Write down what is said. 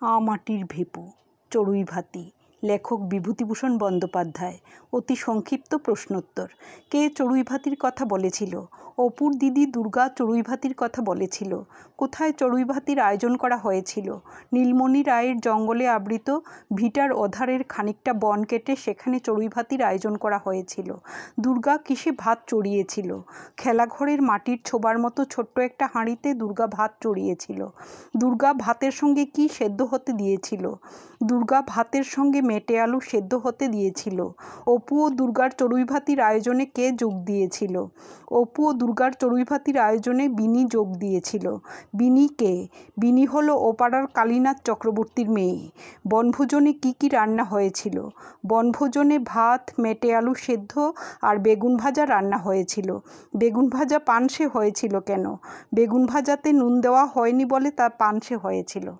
মাটির ভেপু চড়ুইভাতি। লেখক বিভূতিভূষণ বন্দ্যোপাধ্যায়। অতি সংক্ষিপ্ত প্রশ্নোত্তর। কে চড়ুইভাতির কথা বলেছিল? অপুর দিদি দুর্গা চড়ুইভাতির কথা বলেছিল। কোথায় চড়ুইভাতির আয়োজন করা হয়েছিল? নীলমণি রায়ের জঙ্গলে আবৃত ভিটার অধারের খানিকটা বন কেটে সেখানে চড়ুইভাতির আয়োজন করা হয়েছিল। দুর্গা কিসে ভাত চড়িয়েছিল? খেলাঘরের মাটির ছোবার মতো ছোট্ট একটা হাঁড়িতে দুর্গা ভাত চড়িয়েছিল। দুর্গা ভাতের সঙ্গে কি সেদ্ধ হতে দিয়েছিল? দুর্গা ভাতের সঙ্গে মেটে আলু সেদ্ধ হতে দিয়েছিল। অপু ও দুর্গার চড়ুইভাতির আয়োজনে কে যোগ দিয়েছিল? অপু ও দুর্গার চড়ুইভাতির আয়োজনে বিনি যোগ দিয়েছিল। বিনি কে? বিনি হলো ও পাড়ার কালীনাথ চক্রবর্তীর মেয়ে। বনভোজনে কি কি রান্না হয়েছিল? বনভোজনে ভাত, মেটে আলু সেদ্ধ আর বেগুন ভাজা রান্না হয়েছিল। বেগুন ভাজা পানসে হয়েছিল কেন? বেগুন ভাজাতে নুন দেওয়া হয়নি বলে তা পানসে হয়েছিল।